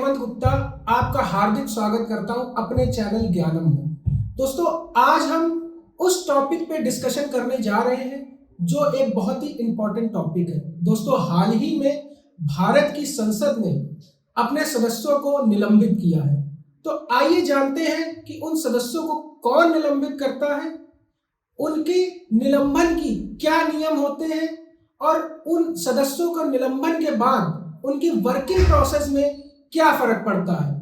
हेमंत गुप्ता आपका हार्दिक स्वागत करता हूं अपने चैनल ज्ञानम में। दोस्तों, आज हम उस टॉपिक पे डिस्कशन करने जा रहे हैं जो एक बहुत ही इंपॉर्टेंट टॉपिक है। दोस्तों, हाल ही में भारत की संसद ने अपने सदस्यों को निलंबित किया है। तो आइए जानते हैं कि उन सदस्यों को कौन निलंबित करता है, उनके निलंबन की क्या नियम होते हैं और उन सदस्यों को निलंबन के बाद उनकी वर्किंग प्रोसेस में क्या फर्क पड़ता है।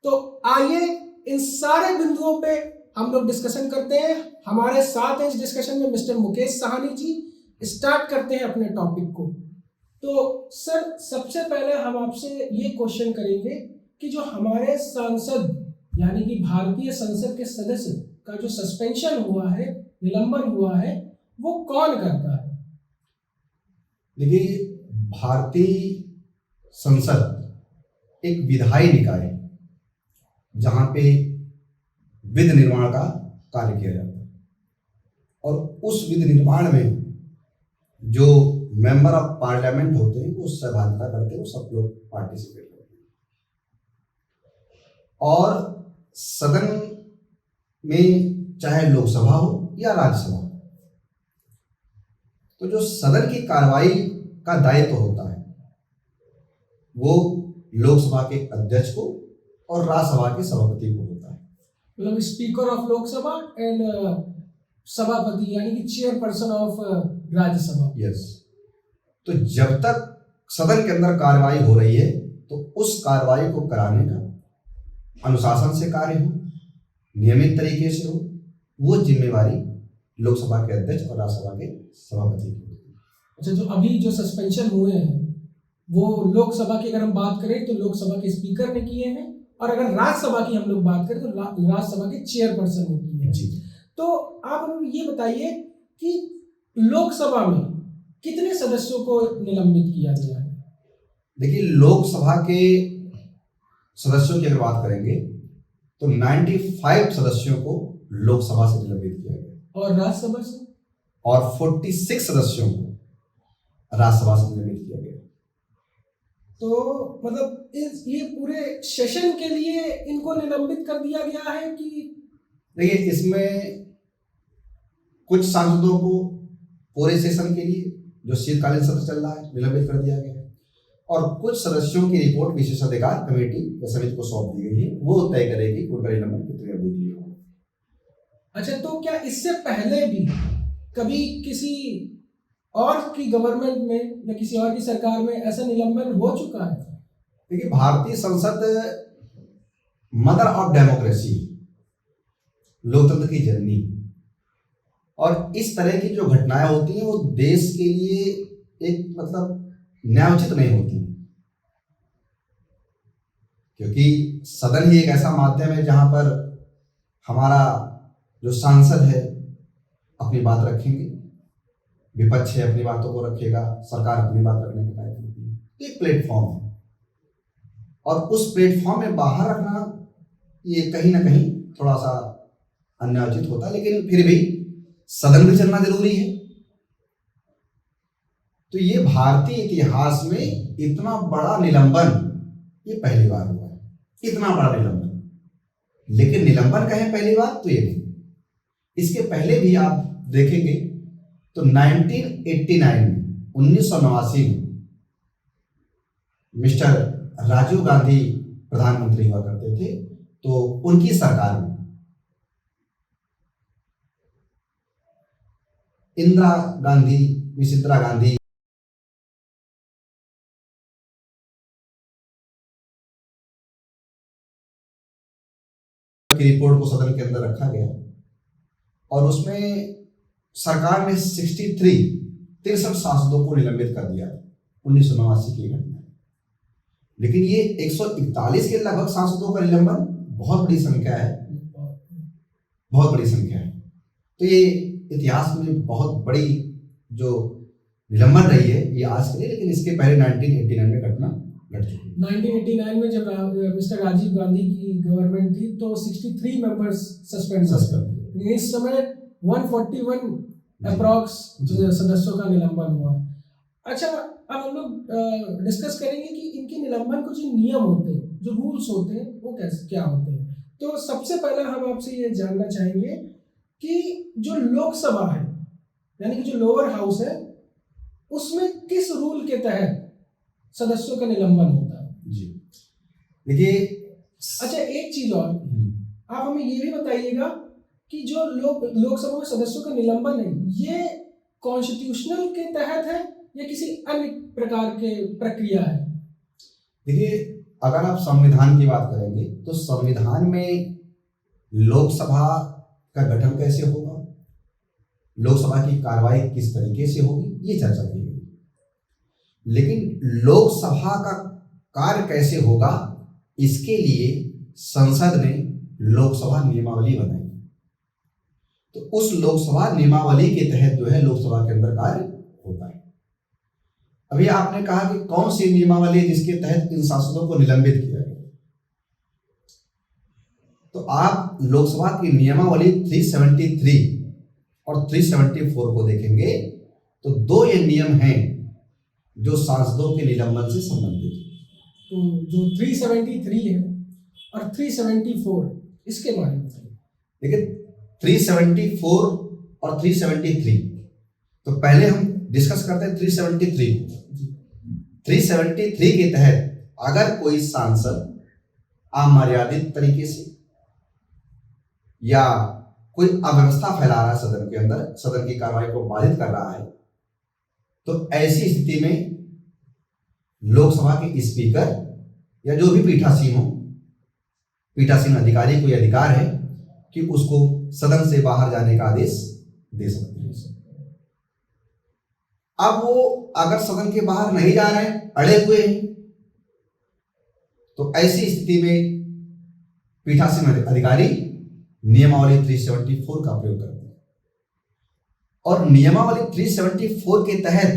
तो आइए इन सारे बिंदुओं पे हम लोग डिस्कशन करते हैं। हमारे साथ हैं इस डिस्कशन में मिस्टर मुकेश साहनी जी। स्टार्ट करते हैं अपने टॉपिक को। तो सर, सबसे पहले हम आपसे ये क्वेश्चन करेंगे कि जो हमारे सांसद यानी कि भारतीय संसद के सदस्य का जो सस्पेंशन हुआ है, निलंबन हुआ है, वो कौन करता है? देखिए, भारतीय संसद एक विधायी निकाय है जहां पे विधि निर्माण का कार्य किया जाता है और उस विधि निर्माण में जो मेंबर ऑफ पार्लियामेंट होते हैं वो सहभागिता करते हैं, वो सब लोग पार्टिसिपेट करते हैं। और सदन में चाहे लोकसभा हो या राज्यसभा, तो जो सदन की कार्रवाई का दायित्व होता है वो लोकसभा के अध्यक्ष को और राज्यसभा के सभापति को होता है। मतलब स्पीकर ऑफ लोकसभा एंड सभापति यानी कि चेयरपर्सन ऑफ राज्यसभा। यस। तो जब तक सदन के अंदर कार्रवाई हो रही है तो उस कार्रवाई को कराने का अनुशासन से कार्य हो, नियमित तरीके से हो, वो जिम्मेवारी लोकसभा के अध्यक्ष और राज्यसभा के सभापति की होती है। अच्छा, जो अभी जो सस्पेंशन हुए हैं वो लोकसभा की अगर हम बात करें तो लोकसभा के स्पीकर ने किए हैं, और अगर राज्यसभा की हम लोग बात करें तो राज्यसभा के चेयरपर्सन ने किए हैं जी। तो आप हमें ये बताइए कि लोकसभा में कितने सदस्यों को निलंबित किया गया है? देखिए, लोकसभा के सदस्यों की अगर बात करेंगे तो 95 सदस्यों को लोकसभा से निलंबित किया गया और राज्यसभा से, और 46 सदस्यों को राज्यसभा से निलंबित किया गया। तो मतलब ये पूरे सेशन के लिए इनको निलंबित कर दिया गया है कि? देखिए, इसमें कुछ सांसदों को पूरे सेशन के लिए जो शीतकालीन सत्र चल रहा है निलंबित कर दिया गया है, और कुछ सदस्यों की रिपोर्ट विशेषाधिकार कमेटी या समिति को सौंप दी गई है। वो तय करेगी कि उनका निलंबन कितनी अवधि के लिए होगा। अच्छा, तो क्या इससे पहले भी कभी किसी और की गवर्नमेंट में या किसी और की सरकार में ऐसा निलंबन हो चुका है? देखिए, भारतीय संसद मदर ऑफ डेमोक्रेसी, लोकतंत्र की जननी, और इस तरह की जो घटनाएं होती हैं वो देश के लिए एक न्यायोचित नहीं होती, क्योंकि सदन ही एक ऐसा माध्यम है जहां पर हमारा जो सांसद है अपनी बात रखेंगे, विपक्ष है अपनी बातों को रखेगा, सरकार अपनी बात रखने का दायित्व होती है। एक प्लेटफॉर्म है और उस प्लेटफॉर्म में बाहर रखना ये कहीं ना कहीं थोड़ा सा अन्यायोचित होता है, लेकिन फिर भी सदन में चलना जरूरी है। तो ये भारतीय इतिहास में इतना बड़ा निलंबन ये पहली बार हुआ है, इतना बड़ा निलंबन। लेकिन निलंबन कहें पहली बार तो ये नहीं, इसके पहले भी आप देखेंगे तो 1989 में मिस्टर राजीव गांधी प्रधानमंत्री हुआ करते थे, तो उनकी सरकार में इंदिरा गांधी की रिपोर्ट को सदन के अंदर रखा गया और उसमें सरकार ने 63 सांसदों को निलंबित कर दिया 1989 की घटना। लेकिन ये 141 के लगभग सांसदों का निलंबन बहुत बड़ी संख्या है, बहुत बड़ी संख्या है। तो ये इतिहास में बहुत बड़ी जो निलंबन रही है ये आज के लिए, लेकिन इसके पहले 1989 में घटना घट चुकी है। 1989 में जब मिस्टर राजीव गांधी की गवर्नमेंट थी तो 63 मेंबर्स सस्पेंड। इस समय 141 अप्रॉक्स सदस्यों का निलंबन हुआ। अच्छा, अब हम लोग डिस्कस करेंगे कि इनके निलंबन के जो नियम होते हैं, जो रूल्स होते हैं वो कैसे क्या होते हैं। तो सबसे पहले हम आपसे ये जानना चाहेंगे कि जो लोकसभा है यानी कि जो लोअर हाउस है उसमें किस रूल के तहत सदस्यों का निलंबन होता है। जी देखिए, अच्छा एक चीज और, आप हमें ये भी बताइएगा कि जो लोकसभा में सदस्यों का निलंबन है ये कॉन्स्टिट्यूशनल के तहत है या किसी अन्य प्रकार के प्रक्रिया है। देखिए, अगर आप संविधान की बात करेंगे तो संविधान में लोकसभा का गठन कैसे होगा, लोकसभा की कार्रवाई किस तरीके से होगी, ये चर्चा की गई। लेकिन लोकसभा का कार्य कैसे होगा, इसके लिए संसद ने लोकसभा नियमावली बनाई। तो उस लोकसभा नियमावली के तहत जो है लोकसभा के अंदर कार्य होता है। अभी आपने कहा कि कौन सी नियमावली है जिसके तहत इन सांसदों को निलंबित किया गया, तो आप लोकसभा की नियमावली 373 और 374 को देखेंगे तो दो ये नियम हैं जो सांसदों के निलंबन से संबंधित है। तो जो 373 है और 374 इसके बारे में देखिए, 374 और 373, तो पहले हम डिस्कस करते हैं 373। 373 के तहत अगर कोई सांसद अमर्यादित तरीके से या कोई अव्यवस्था फैला रहा है सदन के अंदर, सदन की कार्रवाई को बाधित कर रहा है, तो ऐसी स्थिति में लोकसभा के स्पीकर या जो भी पीठासीन अधिकारी को यह अधिकार है कि उसको सदन से बाहर जाने का आदेश दे सकते हैं। अब वो अगर सदन के बाहर नहीं जा रहे हैं, अड़े हुए हैं, तो ऐसी स्थिति में पीठासीन अधिकारी नियमावली 374 का प्रयोग करते हैं और नियमावली 374 के तहत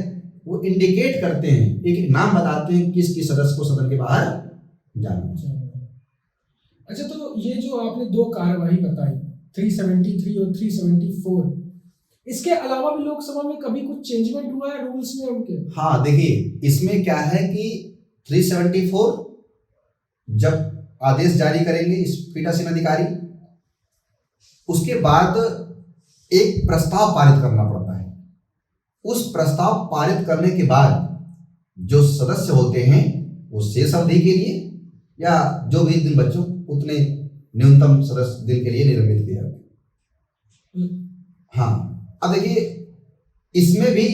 वो इंडिकेट करते हैं, एक नाम बताते हैं किस किस सदस्य को सदन के बाहर जाना चाहिए। अच्छा, तो ये जो आपने दो कार्यवाही बताई 373 और 374, इसके अलावा भी लोकसभा में कभी कुछ चेंजमेंट हुआ है रूल्स में उनके? हाँ, देखिए इसमें क्या है कि 374 जब आदेश जारी करेंगे इस पीठासीन अधिकारी, उसके बाद एक प्रस्ताव पारित करना पड़ता है। उस प्रस्ताव पारित करने के बाद जो सदस्य होते हैं वो शेष अवधि के लिए या जो भी दिन बच्चों उतने न्यूनतम सदस्य दिन के लिए निलंबित किए जाते हैं। हाँ, अब देखिए इसमें भी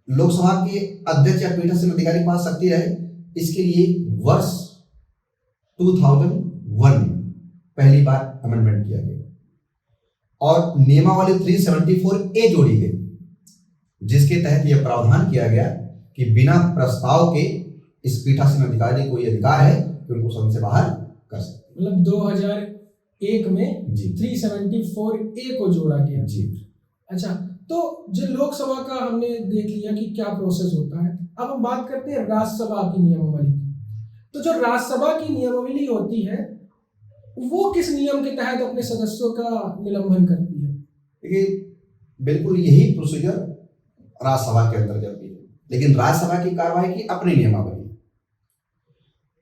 लोकसभा के अध्यक्ष या पीठासीन अधिकारी के पास शक्ति रहे, इसके लिए वर्ष 2001 पहली बार अमेंडमेंट किया गया और नियमावली 374A जोड़ी गई, जिसके तहत यह प्रावधान किया गया कि बिना प्रस्ताव के इस पीठासीन अधिकारी को यह अधिकार है कि उनको सदन से बाहर कर सकते। मतलब 2001 में 374A को जोड़ा गया जी। अच्छा, तो जो लोकसभा का हमने देख लिया कि क्या प्रोसेस होता है, अब हम बात करते हैं राज्यसभा की नियमावली की। तो जो राज्यसभा की नियमावली होती है वो किस नियम के तहत अपने सदस्यों का निलंबन करती है? देखिए, बिल्कुल यही प्रोसीजर राज्यसभा के अंतर्गत भी है, लेकिन राज्यसभा की कार्रवाई की अपनी नियमावली।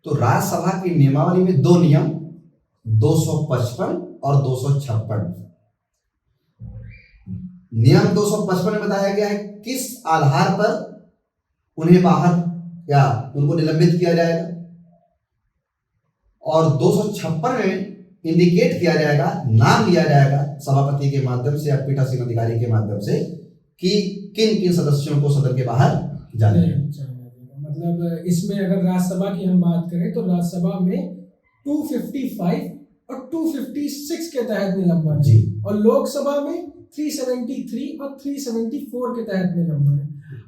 तो राज्यसभा की नियमावली में दो नियम 255 और 256। नियम 255 में बताया गया है किस आधार पर उन्हें बाहर या उनको निलंबित किया जाएगा, और 256 में इंडिकेट किया जाएगा, नाम लिया जाएगा सभापति के माध्यम से या पीठासीन अधिकारी के माध्यम से कि किन किन सदस्यों को सदन के बाहर जाने हैं। मतलब इसमें अगर राज्यसभा की हम बात करें तो राज्यसभा में 255 और 256 के तहत निलंबन जी, और लोकसभा में 373 और 374 के तहत निलंबन है।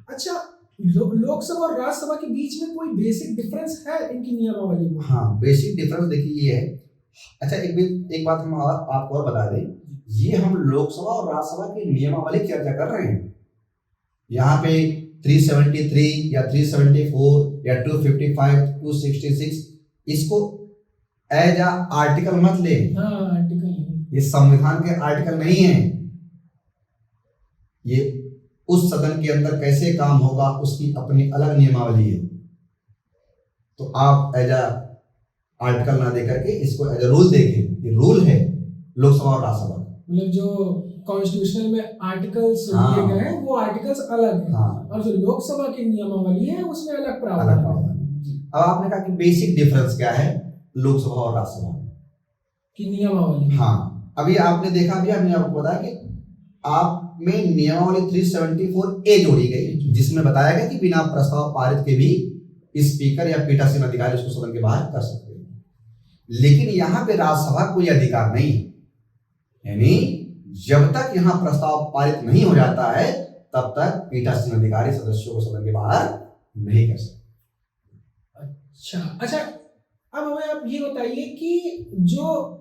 अच्छा, लोकसभा और राज्यसभा के बीच में कोई बेसिक डिफरेंस है इनकी नियमावली में? हाँ, बेसिक डिफरेंस देखिए ये है। अच्छा, एक बात हम आपको और बता दें, ये हम लोकसभा और राज्यसभा की नियमावली की चर्चा कर रहे हैं। यहाँ पे 373 या 374 या 255, 266 इसको एज आ आर्टिकल मत ले। हाँ, आर्टिकल ये संविधान के आर्टिकल नहीं है, ये उस सदन के अंदर कैसे काम होगा उसकी अपनी अलग नियमावली है। तो आप एज आ आर्टिकल ना देकर के इसको एज रूल देखें। ये रूल है लोकसभा और राज्यसभा का। मतलब जो कॉन्स्टिट्यूशनल में आर्टिकल्स हाँ। दिए गए हैं वो आर्टिकल्स अलग हैं, हाँ, और जो लोकसभा की नियमावली है उसमें अलग अलग प्रावधान है। प्रावधान है। अब आपने कहा कि बेसिक डिफरेंस क्या है लोकसभा और राज्यसभा में की नियमावली। हाँ, अभी आपने देखा भी, हमने आपको बताया कि आप में नियमावली 374A जोड़ी गई, जिसमें बताया गया कि बिना प्रस्ताव पारित के भी स्पीकर या पीठासीन अधिकारी उसको सदन के बाहर कर सकते हैं। लेकिन यहाँ पे राज्यसभा कोई अधिकार नहीं है, यानी जब तक यहाँ प्रस्ताव पारित नहीं हो जाता है तब तक पीठासीन अधिकारी सदस्यों को सदन के बाहर नहीं कर सकते। अच्छा, अब हमें आप ये बताइए कि जो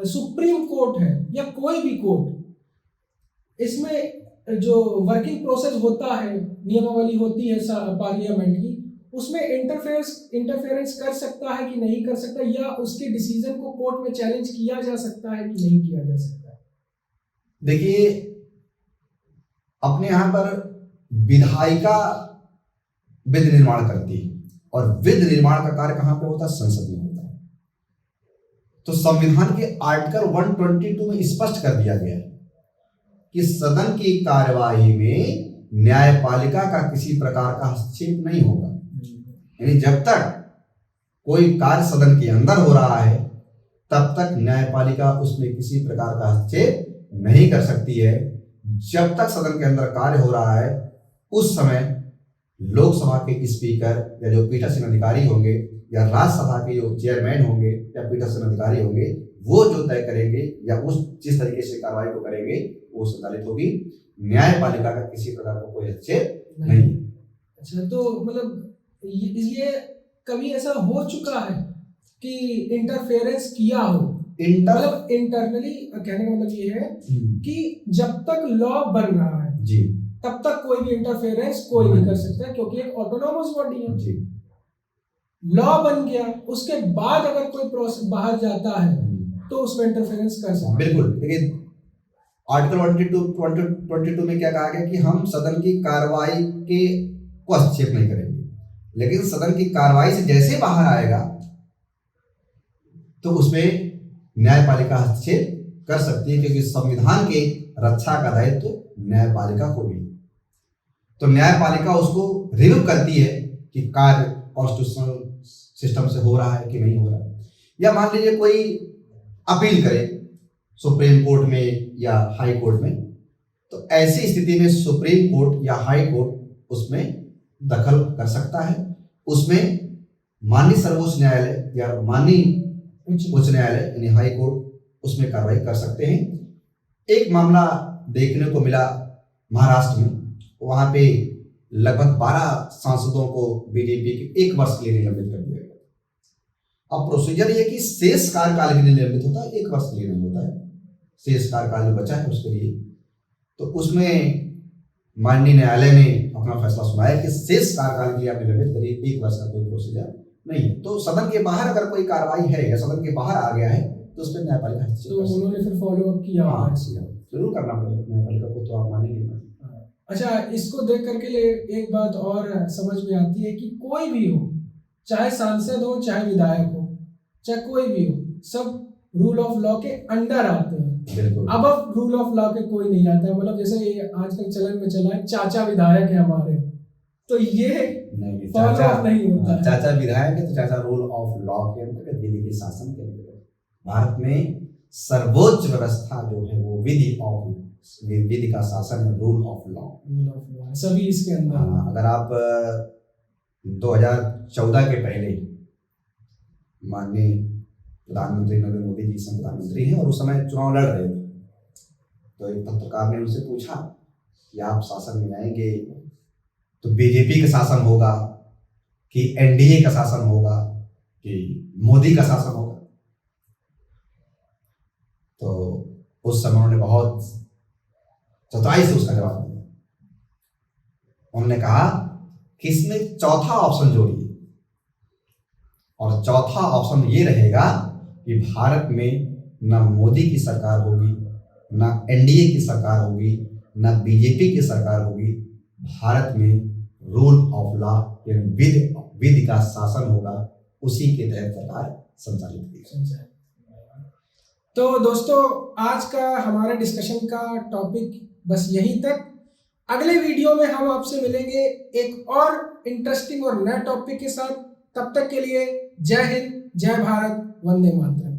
सुप्रीम कोर्ट है या कोई भी कोर्ट, इसमें जो वर्किंग प्रोसेस होता है, नियमावली होती है पार्लियामेंट की, उसमें इंटरफेरेंस कर सकता है कि नहीं कर सकता, या उसके डिसीजन को कोर्ट में चैलेंज किया जा सकता है कि नहीं किया जा सकता है? देखिए, अपने यहाँ पर विधायिका विधि निर्माण करती है, और विधि निर्माण का कार्य कहाँ पे होता है? संसद में होता है। तो संविधान के आर्टिकल 122 में स्पष्ट कर दिया गया है कि सदन की कार्यवाही में न्यायपालिका का किसी प्रकार का हस्तक्षेप नहीं होगा। यानी जब तक कोई कार्य सदन के अंदर हो रहा है तब तक न्यायपालिका उसमें किसी प्रकार का हस्तक्षेप नहीं कर सकती है। जब तक सदन के अंदर कार्य हो रहा है उस समय लोकसभा के स्पीकर या जो पीठासीन अधिकारी होंगे या राज्यसभा के जो चेयरमैन होंगे या पीठासीन अधिकारी होंगे, वो जो तय करेंगे या उस जिस तरीके से कार्रवाई को करेंगे वो संचालित होगी। न्यायपालिका का किसी प्रकार का कोई हस्तक्षेप नहीं। अच्छा, तो मतलब इसलिए कभी ऐसा हो चुका है कि इंटरफेरेंस किया हो? मतलब इंटरनली कहने का मतलब ये है कि जब तक लॉ बन रहा है जी, तब तक कोई भी इंटरफेरेंस कोई नहीं कर सकता, क्योंकि एक ऑटोनोमस बॉडी है जी। लॉ बन गया, उसके बाद अगर कोई प्रोसेस बाहर जाता है तो उसमें इंटरफेरेंस कर सकता है। बिल्कुल। देखिए, आर्टिकल 122 में क्या कहा गया कि हम सदन की कार्रवाई के को हस्तक्षेप नहीं करेंगे, लेकिन सदन की कार्रवाई से जैसे बाहर आएगा तो उसमें न्यायपालिका हस्तक्षेप कर सकती है, क्योंकि संविधान के रक्षा का दायित्व न्यायपालिका को भी। तो न्यायपालिका उसको रिव्यू करती है कि कार्य कॉन्स्टिट्यूशनल सिस्टम से हो रहा है कि नहीं हो रहा है। या मान लीजिए कोई अपील करे सुप्रीम कोर्ट में या हाई कोर्ट में, तो ऐसी स्थिति में सुप्रीम कोर्ट या हाई कोर्ट उसमें दखल कर सकता है। उसमें माननीय सर्वोच्च न्यायालय या माननीय उच्च न्यायालय यानी हाई कोर्ट उसमें कार्रवाई कर सकते हैं। एक मामला देखने को मिला महाराष्ट्र में, वहां पे लगभग 12 सांसदों को बीजेपी के 1 वर्ष के लिए निलंबित कर दिया गया। अब प्रोसीजर ये कि शेष कार्यकाल के लिए निलंबित होता है, 1 वर्ष के लिए नहीं होता है। शेष कार्यकाल जो बचा है उसके लिए, तो उसमें माननीय न्यायालय ने अपना फैसला सुनाया कि शेष कार्यकाल के लिए आप निलंबित करिए, 1 वर्ष का कोई प्रोसीजर नहीं है। तो सदन के बाहर अगर कोई कार्रवाई है या सदन के बाहर आ गया है तो उस पर न्यायपालिका तो उन्होंने फिर फॉलो अप किया। हाँ, जरूर करना पड़ेगा न्यायपालिका को, तो आप मानेंगे। अच्छा, इसको देख करके एक बात और समझ में आती है कि कोई भी हो, चाहे सांसद हो चाहे विधायक हो चाहे कोई भी हो, सब रूल ऑफ लॉ के अंडर आते हैं। अब रूल ऑफ लॉ के कोई नहीं आता है। मतलब जैसे ये आजकल चलन में चला है, चाचा विधायक है हमारे, तो ये नहीं होता है। चाचा विधायक है तो चाचा रूल ऑफ लॉ के अंतर्गत, विधि के शासन के अंतर्गत। भारत में सर्वोच्च व्यवस्था जो है वो विधि का शासन है, रूल ऑफ लॉ सभी इसके अंदर। अगर आप 2014 के पहले माननीय प्रधानमंत्री नरेंद्र मोदी जी इस प्रधानमंत्री हैं और उस समय चुनाव लड़ रहे थे, तो एक पत्रकार ने उनसे पूछा कि आप शासन में आएंगे तो बीजेपी का शासन होगा कि एनडीए का शासन होगा कि मोदी का शासन होगा? तो उस समय उन्होंने बहुत चतुराई से उसका जवाब दिया। उन्होंने कहा कि इसमें चौथा ऑप्शन जोड़िए, और चौथा ऑप्शन ये रहेगा कि भारत में ना मोदी की सरकार होगी, ना एनडीए की सरकार होगी, ना बीजेपी की सरकार होगी। भारत में रूल ऑफ लॉ यानी विधि का शासन होगा, उसी के तहत सरकार संचालित की। तो दोस्तों आज का हमारे डिस्कशन का टॉपिक बस यहीं तक। अगले वीडियो में हम आपसे मिलेंगे एक और इंटरेस्टिंग और नए टॉपिक के साथ। तब तक के लिए जय हिंद, जय भारत, वंदे मातरम।